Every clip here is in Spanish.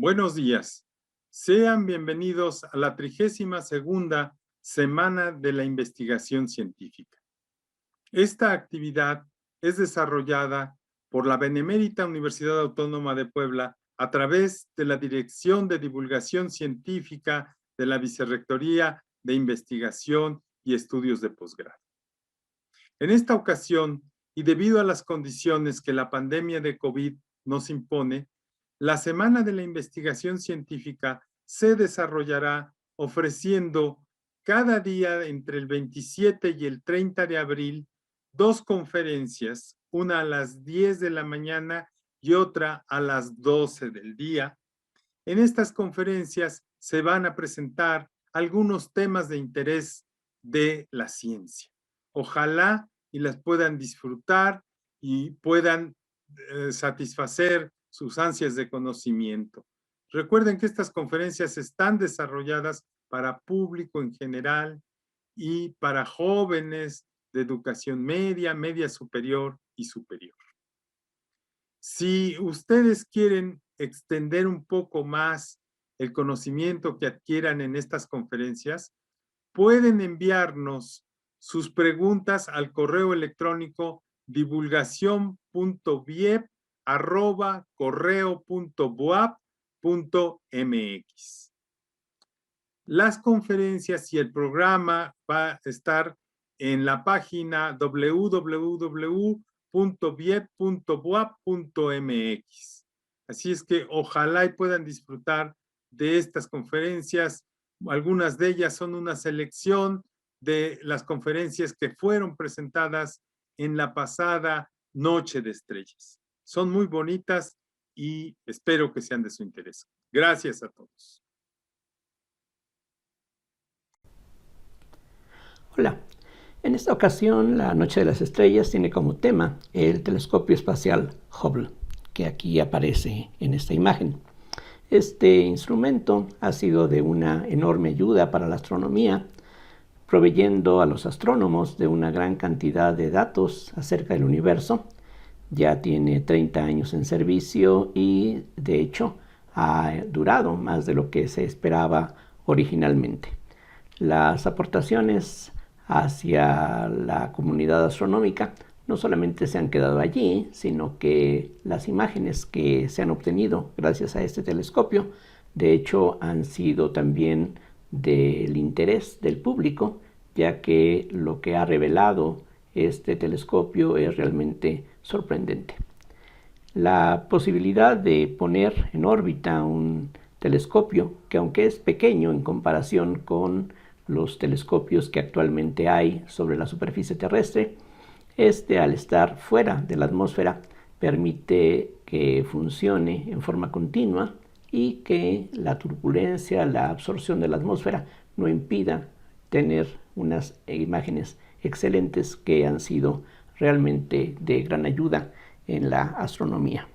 Buenos días. Sean bienvenidos a la 32ª Semana de la Investigación Científica. Esta actividad es desarrollada por la Benemérita Universidad Autónoma de Puebla a través de la Dirección de Divulgación Científica de la Vicerrectoría de Investigación y Estudios de Posgrado. En esta ocasión, y debido a las condiciones que la pandemia de COVID nos impone, la Semana de la Investigación Científica se desarrollará ofreciendo cada día entre el 27 y el 30 de abril 2 conferencias, una a las 10 de la mañana y otra a las 12 del día. En estas conferencias se van a presentar algunos temas de interés de la ciencia. Ojalá y las puedan disfrutar y puedan satisfacer sus ansias de conocimiento. Recuerden que estas conferencias están desarrolladas para público en general y para jóvenes de educación media, media superior y superior. Si ustedes quieren extender un poco más el conocimiento que adquieran en estas conferencias, pueden enviarnos sus preguntas al correo electrónico divulgación.viep@correo.boap.mx. Las conferencias y el programa va a estar en la página www.viep.boap.mx. Así es que ojalá y puedan disfrutar de estas conferencias. Algunas de ellas son una selección de las conferencias que fueron presentadas en la pasada Noche de Estrellas. Son muy bonitas y espero que sean de su interés. Gracias a todos. Hola, en esta ocasión la Noche de las Estrellas tiene como tema el telescopio espacial Hubble, que aquí aparece en esta imagen. Este instrumento ha sido de una enorme ayuda para la astronomía, proveyendo a los astrónomos de una gran cantidad de datos acerca del universo. Ya tiene 30 años en servicio y, de hecho, ha durado más de lo que se esperaba originalmente. Las aportaciones hacia la comunidad astronómica no solamente se han quedado allí, sino que las imágenes que se han obtenido gracias a este telescopio, de hecho, han sido también del interés del público, ya que lo que ha revelado este telescopio es realmente sorprendente. La posibilidad de poner en órbita un telescopio que, aunque es pequeño en comparación con los telescopios que actualmente hay sobre la superficie terrestre, al estar fuera de la atmósfera permite que funcione en forma continua y que la turbulencia, la absorción de la atmósfera no impida tener unas imágenes excelentes que han sido realmente de gran ayuda en la astronomía.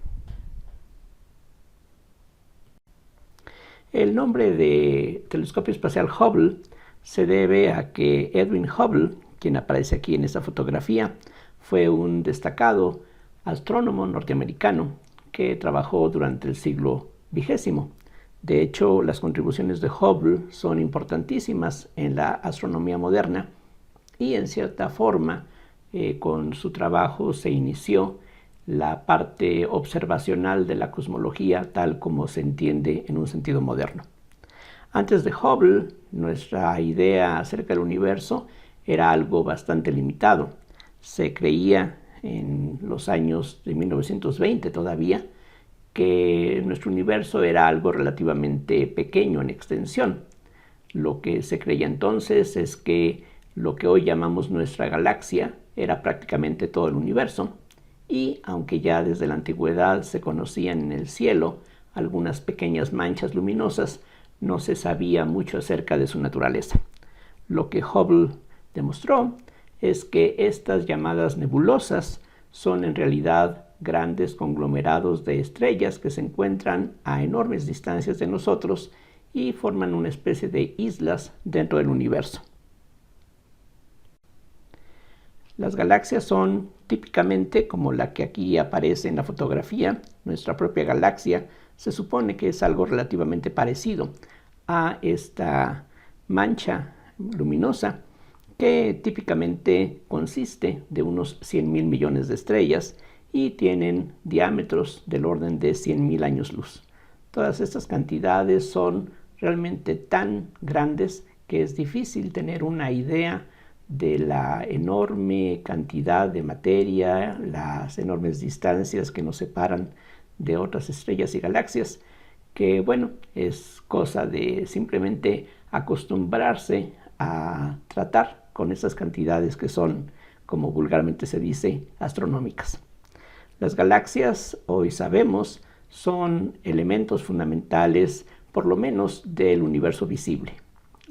El nombre de telescopio espacial Hubble se debe a que Edwin Hubble, quien aparece aquí en esta fotografía, fue un destacado astrónomo norteamericano que trabajó durante el siglo XX. De hecho, las contribuciones de Hubble son importantísimas en la astronomía moderna y, en cierta forma, con su trabajo se inició la parte observacional de la cosmología tal como se entiende en un sentido moderno. Antes de Hubble, nuestra idea acerca del universo era algo bastante limitado. Se creía en los años de 1920 todavía que nuestro universo era algo relativamente pequeño en extensión. Lo que se creía entonces es que lo que hoy llamamos nuestra galaxia era prácticamente todo el universo, y aunque ya desde la antigüedad se conocían en el cielo algunas pequeñas manchas luminosas, no se sabía mucho acerca de su naturaleza. Lo que Hubble demostró es que estas llamadas nebulosas son en realidad grandes conglomerados de estrellas que se encuentran a enormes distancias de nosotros y forman una especie de islas dentro del universo. Las galaxias son típicamente como la que aquí aparece en la fotografía, nuestra propia galaxia. se supone que es algo relativamente parecido a esta mancha luminosa que típicamente consiste de unos 100.000 millones de estrellas y tienen diámetros del orden de 100.000 años luz. Todas estas cantidades son realmente tan grandes que es difícil tener una idea de la enorme cantidad de materia, las enormes distancias que nos separan de otras estrellas y galaxias, que bueno, es cosa de simplemente acostumbrarse a tratar con esas cantidades que son, como vulgarmente se dice, astronómicas. Las galaxias, hoy sabemos, son elementos fundamentales, por lo menos, del universo visible.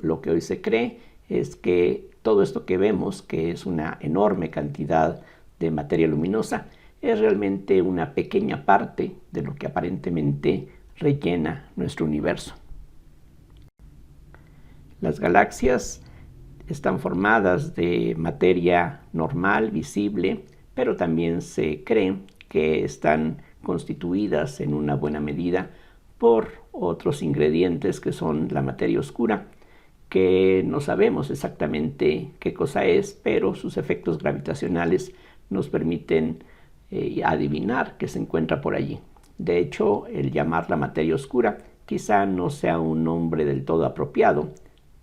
Lo que hoy se cree es que todo esto que vemos, que es una enorme cantidad de materia luminosa, es realmente una pequeña parte de lo que aparentemente rellena nuestro universo. Las galaxias están formadas de materia normal, visible, pero también se cree que están constituidas en una buena medida por otros ingredientes que son la materia oscura, que no sabemos exactamente qué cosa es, pero sus efectos gravitacionales nos permiten adivinar que se encuentra por allí. De hecho, el llamarla materia oscura quizá no sea un nombre del todo apropiado,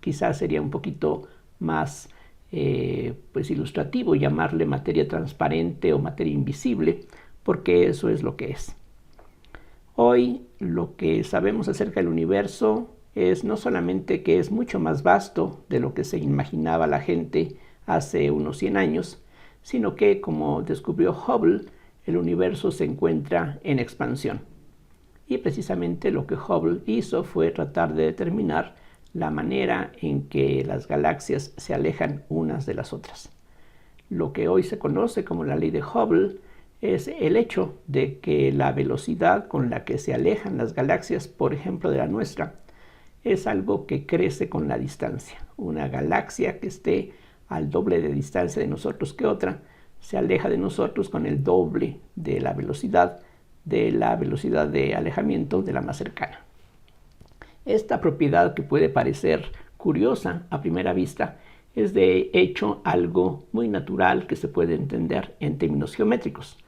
quizá sería un poquito más ilustrativo llamarle materia transparente o materia invisible, porque eso es lo que es. Hoy lo que sabemos acerca del universo es no solamente que es mucho más vasto de lo que se imaginaba la gente hace unos 100 años, sino que, como descubrió Hubble, el universo se encuentra en expansión. Y precisamente lo que Hubble hizo fue tratar de determinar la manera en que las galaxias se alejan unas de las otras. Lo que hoy se conoce como la ley de Hubble es el hecho de que la velocidad con la que se alejan las galaxias, por ejemplo de la nuestra, es algo que crece con la distancia. Una galaxia que esté al doble de distancia de nosotros que otra, se aleja de nosotros con el doble de la velocidad de alejamiento de la más cercana. Esta propiedad, que puede parecer curiosa a primera vista, es de hecho algo muy natural que se puede entender en términos geométricos.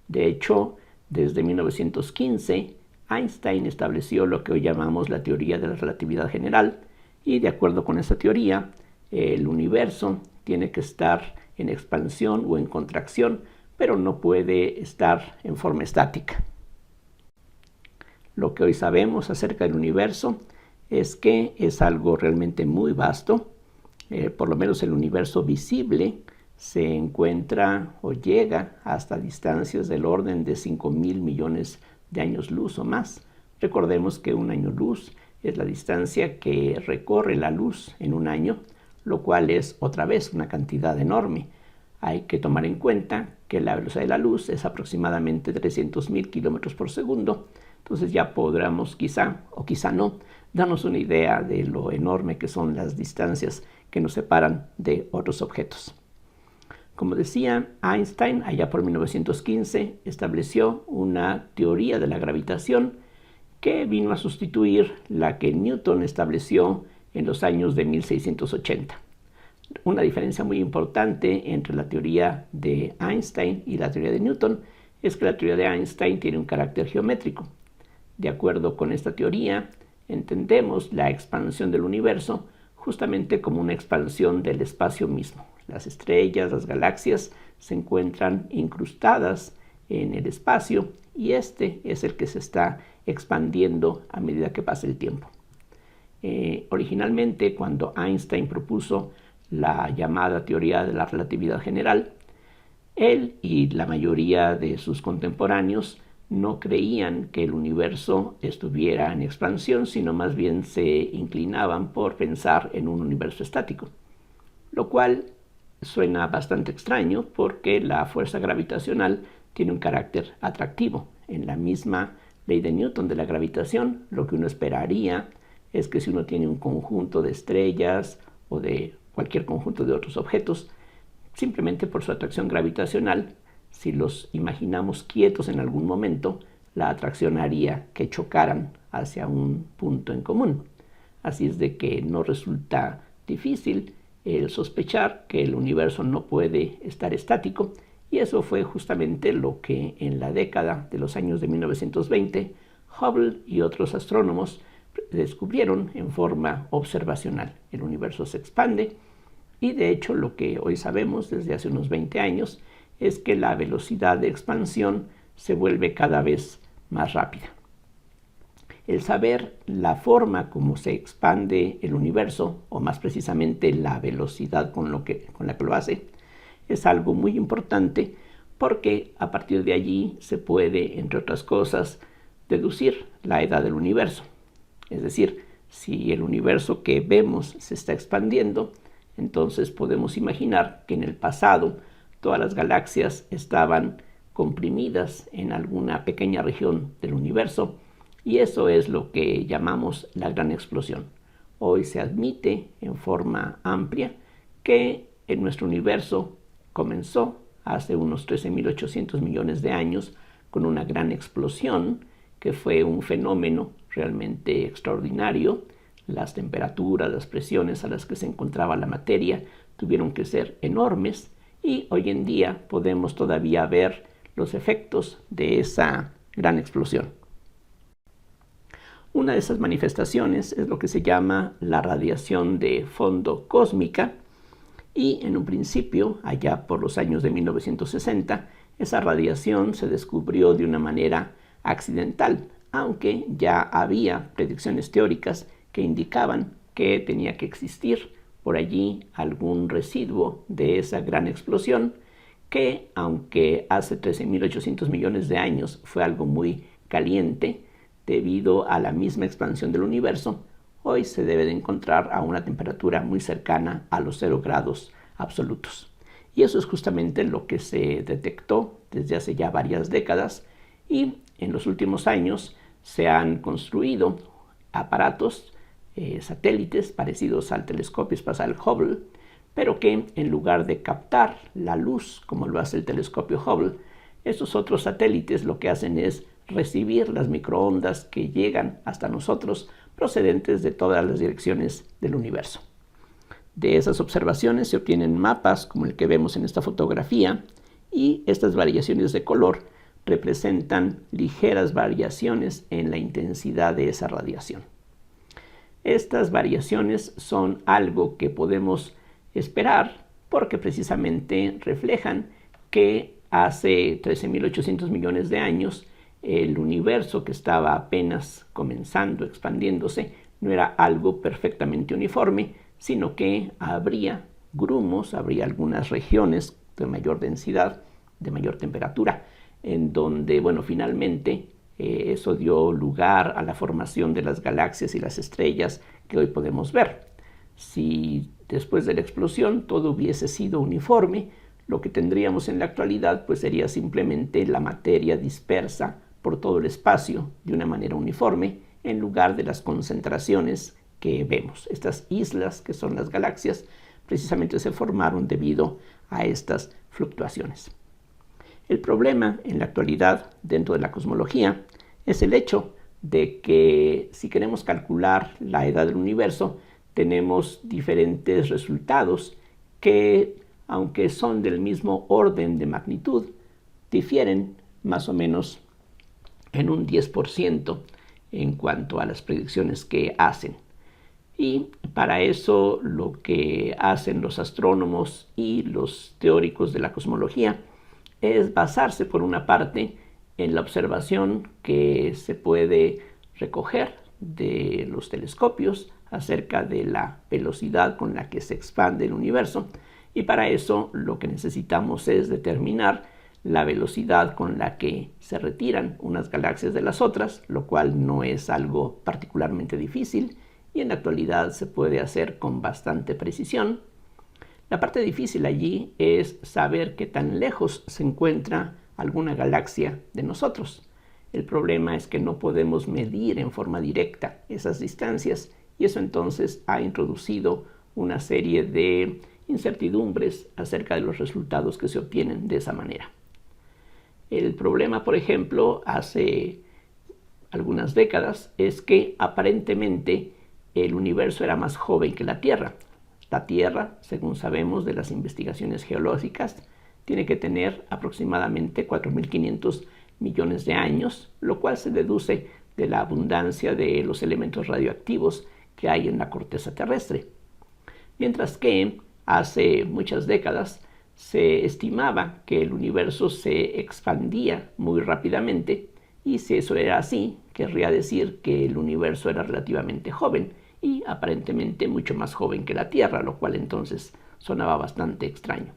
De hecho, desde 1915, Einstein estableció lo que hoy llamamos la teoría de la relatividad general, y de acuerdo con esa teoría, el universo tiene que estar en expansión o en contracción, pero no puede estar en forma estática. Lo que hoy sabemos acerca del universo es que es algo realmente muy vasto. Por lo menos el universo visible se encuentra o llega hasta distancias del orden de 5.000 millones de años luz o más. Recordemos que un año luz es la distancia que recorre la luz en un año, lo cual es otra vez una cantidad enorme. Hay que tomar en cuenta que la velocidad de la luz es aproximadamente 300.000 kilómetros por segundo. Entonces ya podremos quizá o quizá no darnos una idea de lo enorme que son las distancias que nos separan de otros objetos. Como decía, Einstein allá por 1915 estableció una teoría de la gravitación que vino a sustituir la que Newton estableció en los años de 1680. Una diferencia muy importante entre la teoría de Einstein y la teoría de Newton es que la teoría de Einstein tiene un carácter geométrico. De acuerdo con esta teoría, entendemos la expansión del universo justamente como una expansión del espacio mismo. Las estrellas, las galaxias se encuentran incrustadas en el espacio y este es el que se está expandiendo a medida que pasa el tiempo. Originalmente, cuando Einstein propuso la llamada teoría de la relatividad general, él y la mayoría de sus contemporáneos no creían que el universo estuviera en expansión, sino más bien se inclinaban por pensar en un universo estático, lo cual suena bastante extraño porque la fuerza gravitacional tiene un carácter atractivo. En la misma ley de Newton de la gravitación, lo que uno esperaría es que si uno tiene un conjunto de estrellas o de cualquier conjunto de otros objetos, simplemente por su atracción gravitacional, si los imaginamos quietos en algún momento, la atracción haría que chocaran hacia un punto en común. Así es de que no resulta difícil el sospechar que el universo no puede estar estático, y eso fue justamente lo que en la década de los años de 1920 Hubble y otros astrónomos descubrieron en forma observacional. El universo se expande y de hecho lo que hoy sabemos desde hace unos 20 años es que la velocidad de expansión se vuelve cada vez más rápida. El saber la forma como se expande el universo, o más precisamente la velocidad con la que lo hace, es algo muy importante porque a partir de allí se puede, entre otras cosas, deducir la edad del universo. Es decir, si el universo que vemos se está expandiendo, entonces podemos imaginar que en el pasado todas las galaxias estaban comprimidas en alguna pequeña región del universo, y eso es lo que llamamos la gran explosión. Hoy se admite en forma amplia que en nuestro universo comenzó hace unos 13.800 millones de años con una gran explosión que fue un fenómeno realmente extraordinario. Las temperaturas, las presiones a las que se encontraba la materia tuvieron que ser enormes, y hoy en día podemos todavía ver los efectos de esa gran explosión. Una de esas manifestaciones es lo que se llama la radiación de fondo cósmica, y en un principio, allá por los años de 1960, esa radiación se descubrió de una manera accidental, aunque ya había predicciones teóricas que indicaban que tenía que existir por allí algún residuo de esa gran explosión, que aunque hace 13.800 millones de años fue algo muy caliente debido a la misma expansión del universo, hoy se debe de encontrar a una temperatura muy cercana a los 0 grados absolutos. Y eso es justamente lo que se detectó desde hace ya varias décadas, y en los últimos años se han construido aparatos, satélites parecidos al telescopio espacial Hubble, pero que en lugar de captar la luz como lo hace el telescopio Hubble, estos otros satélites lo que hacen es recibir las microondas que llegan hasta nosotros procedentes de todas las direcciones del universo. De esas observaciones se obtienen mapas como el que vemos en esta fotografía, y estas variaciones de color representan ligeras variaciones en la intensidad de esa radiación. Estas variaciones son algo que podemos esperar porque precisamente reflejan que hace 13.800 millones de años el universo, que estaba apenas comenzando, expandiéndose, no era algo perfectamente uniforme, sino que habría grumos, habría algunas regiones de mayor densidad, de mayor temperatura, en donde, finalmente eso dio lugar a la formación de las galaxias y las estrellas que hoy podemos ver. Si después de la explosión todo hubiese sido uniforme, lo que tendríamos en la actualidad pues sería simplemente la materia dispersa por todo el espacio de una manera uniforme, en lugar de las concentraciones que vemos. Estas islas, que son las galaxias, precisamente se formaron debido a estas fluctuaciones. El problema en la actualidad dentro de la cosmología es el hecho de que si queremos calcular la edad del universo, tenemos diferentes resultados que, aunque son del mismo orden de magnitud, difieren más o menos en un 10% en cuanto a las predicciones que hacen. Y para eso lo que hacen los astrónomos y los teóricos de la cosmología es basarse, por una parte, en la observación que se puede recoger de los telescopios acerca de la velocidad con la que se expande el universo, y para eso lo que necesitamos es determinar la velocidad con la que se retiran unas galaxias de las otras, lo cual no es algo particularmente difícil y en la actualidad se puede hacer con bastante precisión. La parte difícil allí es saber qué tan lejos se encuentra alguna galaxia de nosotros. El problema es que no podemos medir en forma directa esas distancias, y eso entonces ha introducido una serie de incertidumbres acerca de los resultados que se obtienen de esa manera. El problema, por ejemplo, hace algunas décadas es que aparentemente el universo era más joven que la Tierra. La Tierra, según sabemos de las investigaciones geológicas, tiene que tener aproximadamente 4.500 millones de años, lo cual se deduce de la abundancia de los elementos radioactivos que hay en la corteza terrestre. Mientras que hace muchas décadas se estimaba que el universo se expandía muy rápidamente, y si eso era así, querría decir que el universo era relativamente joven y aparentemente mucho más joven que la Tierra, lo cual entonces sonaba bastante extraño.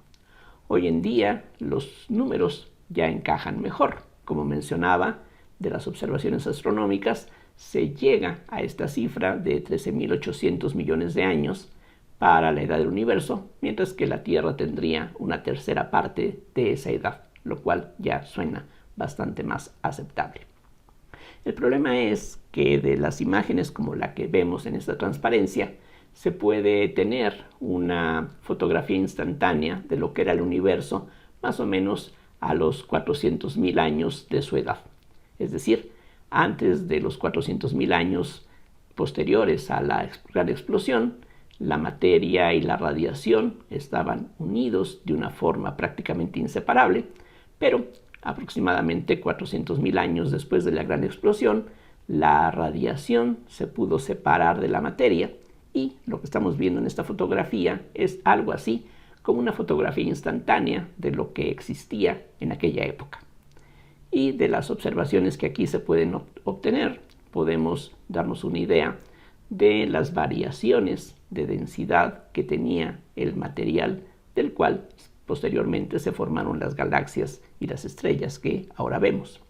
Hoy en día los números ya encajan mejor. Como mencionaba, de las observaciones astronómicas se llega a esta cifra de 13.800 millones de años para la edad del universo, mientras que la Tierra tendría una tercera parte de esa edad, lo cual ya suena bastante más aceptable. El problema es que de las imágenes como la que vemos en esta transparencia, se puede tener una fotografía instantánea de lo que era el universo más o menos a los 400.000 años de su edad. Es decir, antes de los 400.000 años posteriores a la gran explosión, la materia y la radiación estaban unidos de una forma prácticamente inseparable, pero aproximadamente 400.000 años después de la gran explosión, la radiación se pudo separar de la materia, y lo que estamos viendo en esta fotografía es algo así como una fotografía instantánea de lo que existía en aquella época. Y de las observaciones que aquí se pueden obtener, podemos darnos una idea de las variaciones de densidad que tenía el material del cual posteriormente se formaron las galaxias y las estrellas que ahora vemos.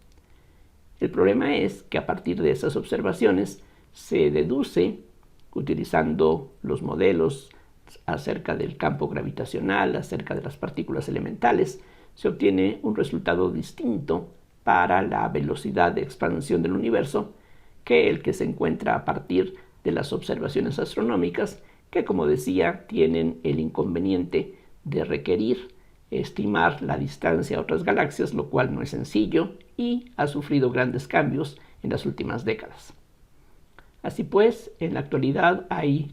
El problema es que a partir de esas observaciones se deduce, utilizando los modelos acerca del campo gravitacional, acerca de las partículas elementales, se obtiene un resultado distinto para la velocidad de expansión del universo que el que se encuentra a partir de las observaciones astronómicas, que, como decía, tienen el inconveniente de requerir estimar la distancia a otras galaxias, lo cual no es sencillo y ha sufrido grandes cambios en las últimas décadas. Así pues, en la actualidad hay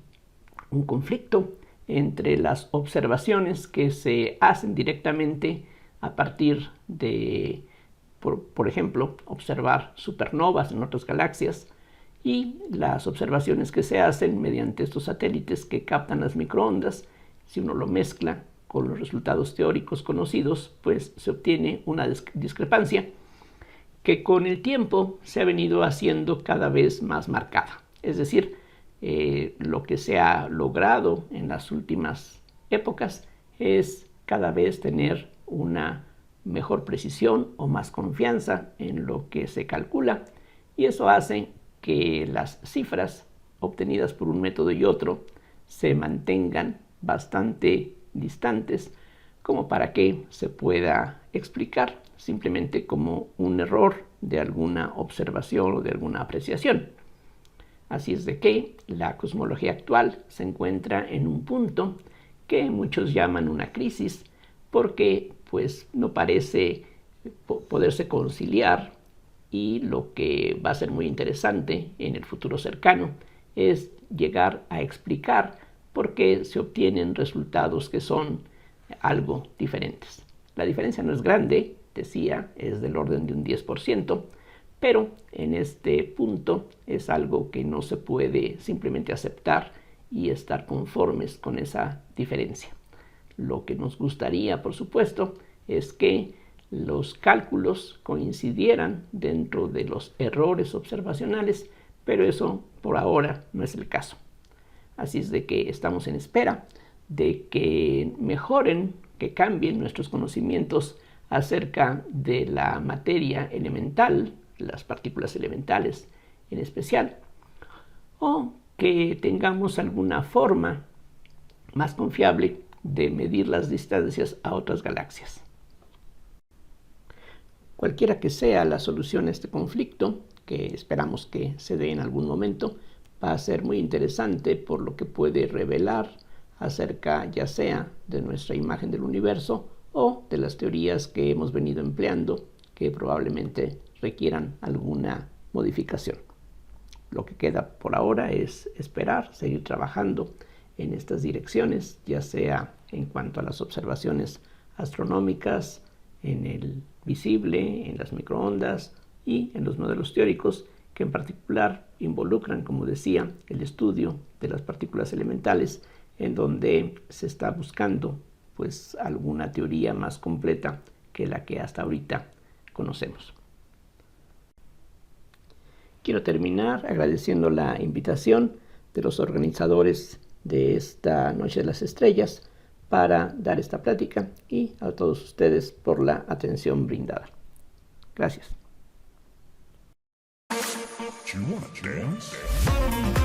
un conflicto entre las observaciones que se hacen directamente a partir de, por ejemplo, observar supernovas en otras galaxias, y las observaciones que se hacen mediante estos satélites que captan las microondas. Si uno lo mezcla con los resultados teóricos conocidos, pues se obtiene una discrepancia que con el tiempo se ha venido haciendo cada vez más marcada. Es decir, lo que se ha logrado en las últimas épocas es cada vez tener una mejor precisión o más confianza en lo que se calcula, y eso hace que las cifras obtenidas por un método y otro se mantengan bastante distantes, como para que se pueda explicar simplemente como un error de alguna observación o de alguna apreciación. Así es de que la cosmología actual se encuentra en un punto que muchos llaman una crisis, porque pues no parece poderse conciliar, y lo que va a ser muy interesante en el futuro cercano es llegar a explicar por qué se obtienen resultados que son algo diferentes. La diferencia no es grande, decía, es del orden de un 10%, pero en este punto es algo que no se puede simplemente aceptar y estar conformes con esa diferencia. Lo que nos gustaría, por supuesto, es que los cálculos coincidieran dentro de los errores observacionales, pero eso por ahora no es el caso. Así es de que estamos en espera de que mejoren, que cambien nuestros conocimientos acerca de la materia elemental, las partículas elementales en especial, o que tengamos alguna forma más confiable de medir las distancias a otras galaxias. Cualquiera que sea la solución a este conflicto, que esperamos que se dé en algún momento, va a ser muy interesante por lo que puede revelar acerca ya sea de nuestra imagen del universo o de las teorías que hemos venido empleando, que probablemente requieran alguna modificación. Lo que queda por ahora es esperar, seguir trabajando en estas direcciones, ya sea en cuanto a las observaciones astronómicas, en el visible, en las microondas y en los modelos teóricos que en particular involucran, como decía, el estudio de las partículas elementales, en donde se está buscando pues alguna teoría más completa que la que hasta ahorita conocemos. Quiero terminar agradeciendo la invitación de los organizadores de esta Noche de las Estrellas para dar esta plática y a todos ustedes por la atención brindada. Gracias. Do you wanna dance?